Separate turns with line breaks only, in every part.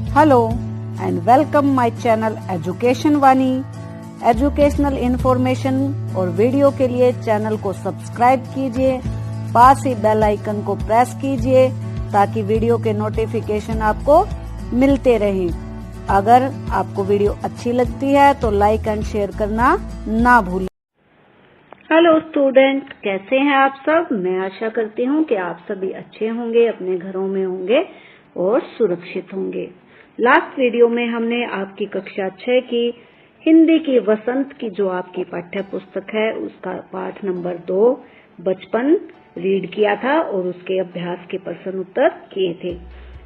Hello and welcome my channel education Vani. Educational information और video के लिए चैनल को सब्सक्राइब कीजिए, पास ही बेल आइकन को प्रेस कीजिए ताकि वीडियो के नोटिफिकेशन आपको मिलते रहें। अगर आपको वीडियो अच्छी लगती है तो लाइक एंड शेयर करना ना भूलें। हेलो स्टूडेंट, कैसे हैं आप सब? मैं आशा करती हूँ कि आप सभी अच्छे होंगे, अपने घरों में होंगे और सुरक्षित होंगे। लास्ट वीडियो में हमने आपकी कक्षा 6 की हिंदी की वसंत की जो आपकी पाठ्य पुस्तक है उसका पाठ नंबर 2 बचपन रीड किया था और उसके अभ्यास के प्रश्न उत्तर किए थे।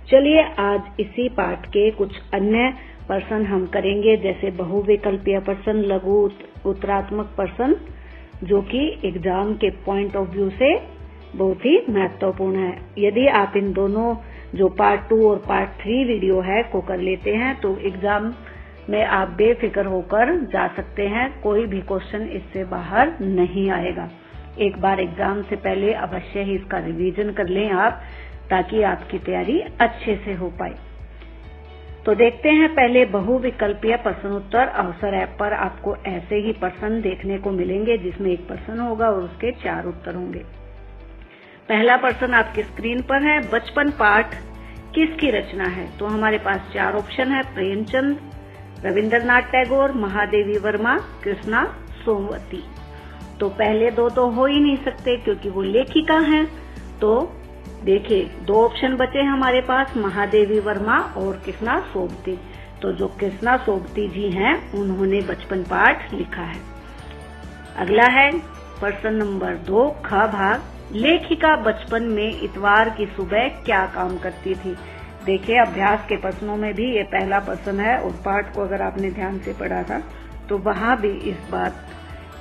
चलिए आज इसी पाठ के कुछ अन्य प्रश्न हम करेंगे, जैसे बहुविकल्पीय प्रश्न, लघु उत्तरात्मक प्रश्न, जो कि एग्जाम के पॉइंट ऑफ व्यू से बहुत ही महत्वपूर्ण है। यदि आप इन दोनों जो पार्ट 2 और पार्ट 3 वीडियो है को कर लेते हैं तो एग्जाम में आप बेफिक्र होकर जा सकते हैं, कोई भी क्वेश्चन इससे बाहर नहीं आएगा। एक बार एग्जाम से पहले अवश्य ही इसका रिवीजन कर लें आप, ताकि आपकी तैयारी अच्छे से हो पाए। तो देखते हैं पहले बहुविकल्पीय प्रश्न उत्तर। अवसर ऐप पर आपको ऐसे ही प्रश्न देखने को मिलेंगे जिसमें एक प्रश्न होगा और उसके 4 उत्तर होंगे। पहला प्रश्न आपकी स्क्रीन पर है, बचपन पाठ किसकी रचना है? तो हमारे पास 4 ऑप्शन है, प्रेमचंद, रविंद्रनाथ टैगोर, महादेवी वर्मा, कृष्णा सोमवती। तो पहले दो तो हो ही नहीं सकते क्योंकि वो लेखिका हैं। तो देखिए 2 ऑप्शन बचे हमारे पास, महादेवी वर्मा और कृष्णा सोमवती। तो जो कृष्णा सोमवती जी हैं उन्होंने बचपन पाठ लिखा है। अगला है प्रश्न नंबर 2 ख भाग, लेखिका बचपन में इतवार की सुबह क्या काम करती थी? देखिए अभ्यास के प्रश्नों में भी ये पहला प्रश्न है और पाठ को अगर आपने ध्यान से पढ़ा था तो वहां भी इस बात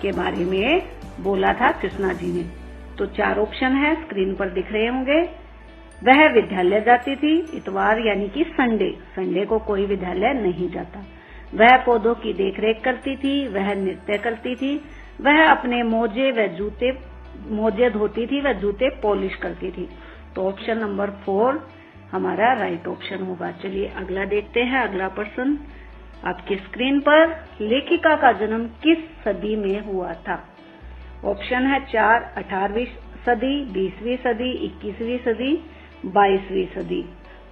के बारे में बोला था कृष्णा जी ने। तो 4 ऑप्शन है, स्क्रीन पर दिख रहे होंगे। वह विद्यालय जाती थी, इतवार यानी कि संडे को कोई विद्यालय नहीं जाता। वह पौधों की देखरेख करती थी, वह नृत्य करती थी, वह अपने मोजे धोती थी, वह जूते पॉलिश करती थी। तो ऑप्शन नंबर 4 हमारा राइट ऑप्शन होगा। चलिए अगला देखते हैं। अगला प्रश्न आपकी स्क्रीन पर, लेखिका का जन्म किस सदी में हुआ था? ऑप्शन है 4 18वीं सदी, 20वीं सदी, 21वीं सदी, 22वीं सदी।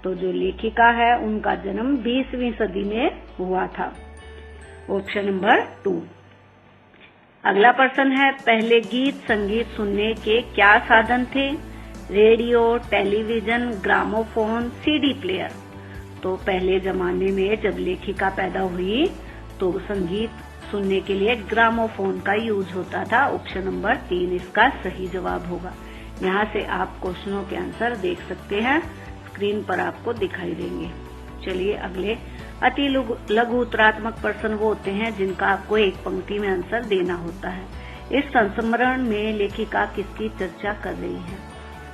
तो जो लेखिका है उनका जन्म 20वीं सदी में हुआ था। Option number 2। अगला प्रश्न है, पहले गीत संगीत सुनने के क्या साधन थे? Radio, television, gramophone, CD player. तो पहले जमाने में जब लेखिका पैदा हुई तो संगीत सुनने के लिए ग्रामोफोन का यूज होता था। ऑप्शन नंबर 3 इसका सही जवाब होगा। यहाँ से आप क्वेश्चनों के आंसर देख सकते हैं, स्क्रीन पर आपको दिखाई देंगे। चलिए अगले, अति लघु उत्तरात्मक प्रश्न वो होते हैं जिनका आपको एक पंक्ति में आंसर देना होता है। इस संस्मरण में लेखिका किसकी चर्चा कर रही है?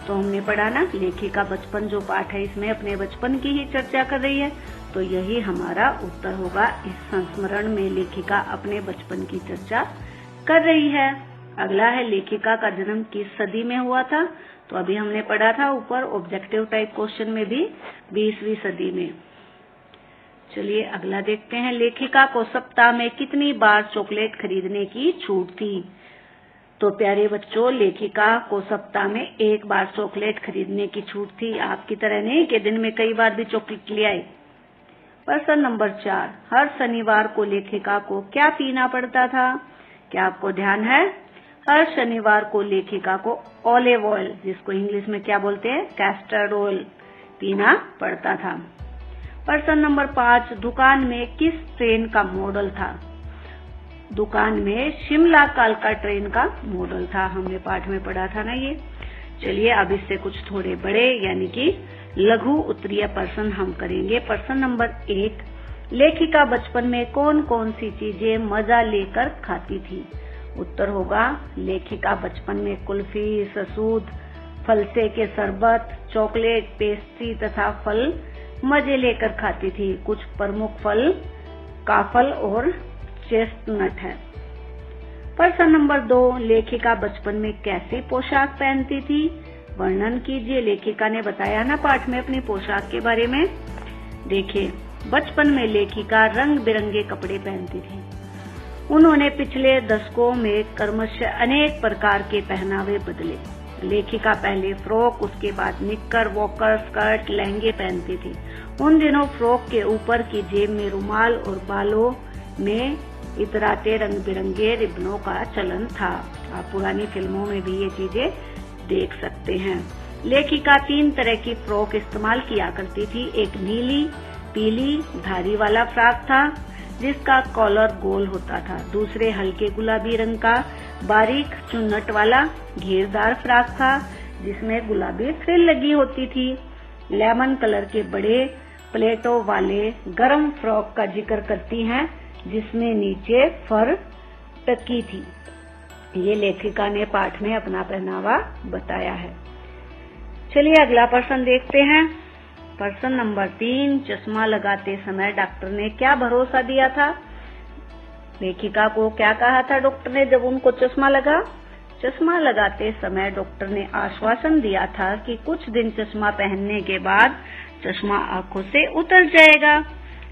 तो हमने पढ़ा ना, लेखिका बचपन जो पाठ है इसमें अपने बचपन की ही चर्चा कर रही है, तो यही हमारा उत्तर होगा। इस संस्मरण में लेखिका अपने बचपन की चर्चा कर रही है। अगला है, लेखिका का जन्म किस सदी में हुआ था? तो अभी हमने पढ़ा था ऊपर ऑब्जेक्टिव टाइप क्वेश्चन में भी 20वीं सदी में। चलिए अगला देखते हैं, लेखिका को सप्ताह में कितनी बार चॉकलेट खरीदने की छूट थी? तो प्यारे बच्चों, लेखिका को सप्ताह में 1 बार चॉकलेट खरीदने की छूट थी। आपकी तरह नहीं कि दिन में कई बार भी चॉकलेट ले आए। प्रश्न नंबर 4, हर शनिवार को लेखिका को क्या पीना पड़ता था? क्या आपको ध्यान है? हर शनिवार को लेखिका को ऑलिव ऑयल, जिसको इंग्लिश में क्या बोलते हैं, कैस्टर ऑयल, पीना पड़ता था। प्रश्न नंबर 5, दुकान में किस ट्रेन का मॉडल था? दुकान में शिमला कालका ट्रेन का मॉडल था। हमने पाठ में पढ़ा था ना ये। चलिए अब इससे कुछ थोड़े बड़े यानी कि लघु उत्तरीय प्रश्न हम करेंगे। प्रश्न नंबर 1, लेखिका बचपन में कौन कौन सी चीजें मजा लेकर खाती थी? उत्तर होगा, लेखिका बचपन में कुल्फी, ससूद, फलसे के शरबत, चॉकलेट, पेस्ट्री तथा फल मजे लेकर खाती थी। कुछ प्रमुख फल काफल और चेस्टनट है। प्रश्न नंबर 2, लेखिका बचपन में कैसी पोशाक पहनती थी? वर्णन कीजिए। लेखिका ने बताया ना पाठ में अपनी पोशाक के बारे में। देखिए बचपन में लेखिका रंग बिरंगे कपड़े पहनती थी। उन्होंने पिछले दशकों में क्रमशः अनेक प्रकार के पहनावे बदले। लेखिका पहले फ्रॉक, उसके बाद निक्कर, वॉकर, स्कर्ट, लहंगे पहनती थी। उन दिनों फ्रॉक के ऊपर की जेब में रुमाल और बालों में इतराते रंग बिरंगे रिबनों का चलन था। आप पुरानी फिल्मों में भी ये चीजें देख सकते हैं। लेखिका 3 तरह की फ्रॉक इस्तेमाल किया करती थी। एक नीली, पीली धारी वाला फ्रॉक था जिसका कॉलर गोल होता था। दूसरे हल्के गुलाबी रंग का बारीक चुन्नट वाला घेरदार फ्रॉक था जिसमें गुलाबी फ्रिल लगी होती थी। लेमन कलर के बड़े प्लेटों वाले गरम फ्रॉक का जिक्र करती हैं जिसमें नीचे फर टकी थी। ये लेखिका ने पाठ में अपना पहनावा बताया है। चलिए अगला प्रश्न देखते हैं। प्रश्न नंबर 3, चश्मा लगाते समय डॉक्टर ने क्या भरोसा दिया था? लेखिका को क्या कहा था डॉक्टर ने जब उनको चश्मा लगा? चश्मा लगाते समय डॉक्टर ने आश्वासन दिया था कि कुछ दिन चश्मा पहनने के बाद चश्मा आंखों से उतर जाएगा,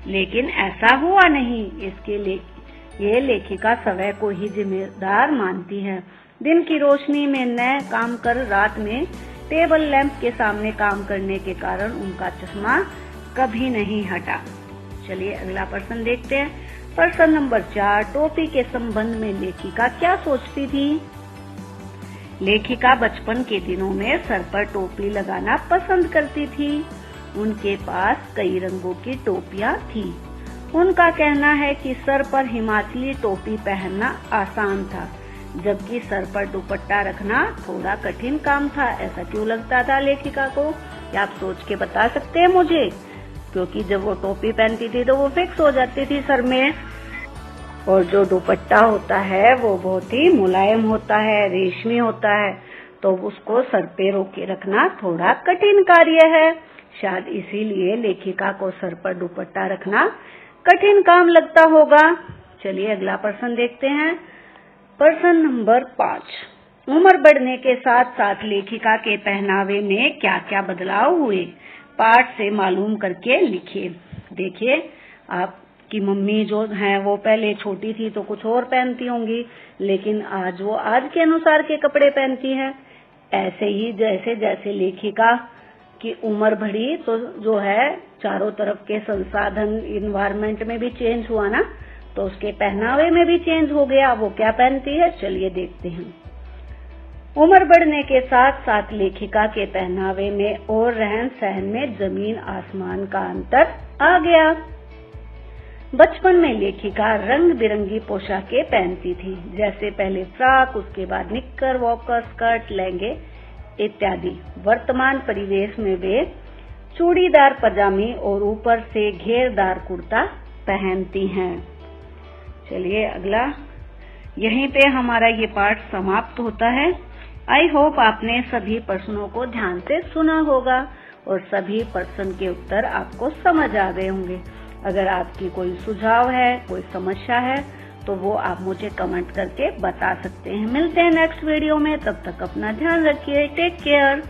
लेकिन ऐसा हुआ नहीं। इसके लिए ये लेखिका स्वयं को ही जिम्मेदार मानती है। दिन की रोशनी में न काम कर रात में टेबल लैंप के सामने काम करने के कारण उनका चश्मा कभी नहीं हटा। चलिए अगला प्रश्न देखते हैं। प्रश्न नंबर 4, टोपी के संबंध में लेखिका क्या सोचती थी? लेखिका बचपन के दिनों में सर पर टोपी लगाना पसंद करती थी। उनके पास कई रंगों की टोपियां थी। उनका कहना है कि सर पर हिमाचली टोपी पहनना आसान था, जबकि सर पर दुपट्टा रखना थोड़ा कठिन काम था। ऐसा क्यों लगता था लेखिका को? क्या आप सोच के बता सकते हैं मुझे? क्योंकि जब वो टोपी पहनती थी तो वो फिक्स हो जाती थी सर में, और जो दुपट्टा होता है वो बहुत ही मुलायम होता है, रेशमी होता है, तो उसको सर पे रोके रखना थोड़ा कठिन कार्य है। शायद इसीलिए लेखिका को सर पर दुपट्टा रखना कठिन काम लगता होगा। चलिए अगला प्रश्न देखते हैं। प्रश्न नंबर 5, उम्र बढ़ने के साथ साथ लेखिका के पहनावे में क्या क्या बदलाव हुए? पाठ से मालूम करके लिखिए। देखिए, आपकी मम्मी जो है वो पहले छोटी थी तो कुछ और पहनती होंगी, लेकिन आज वो आज के अनुसार के कपड़े पहनती है। ऐसे ही जैसे जैसे लेखिका की उम्र बढ़ी तो जो है चारों तरफ के संसाधन, इन्वायरमेंट में भी चेंज हुआ ना, तो उसके पहनावे में भी चेंज हो गया। वो क्या पहनती है, चलिए देखते हैं। उम्र बढ़ने के साथ साथ लेखिका के पहनावे में और रहन सहन में जमीन आसमान का अंतर आ गया। बचपन में लेखिका रंग बिरंगी पोशाकें पहनती थी, जैसे पहले फ्रॉक, उसके बाद निक्कर, वॉकर, स्कर्ट, लहंगे इत्यादि। वर्तमान परिवेश में वे चूड़ीदार पजामी और ऊपर से घेरदार कुर्ता पहनती हैं। चलिए अगला, यहीं पे हमारा ये पाठ समाप्त होता है। आई होप आपने सभी प्रश्नों को ध्यान से सुना होगा और सभी प्रश्न के उत्तर आपको समझ आ गए होंगे। अगर आपकी कोई सुझाव है, कोई समस्या है, तो वो आप मुझे कमेंट करके बता सकते हैं। मिलते हैं नेक्स्ट वीडियो में, तब तक अपना ध्यान रखिए। Take care.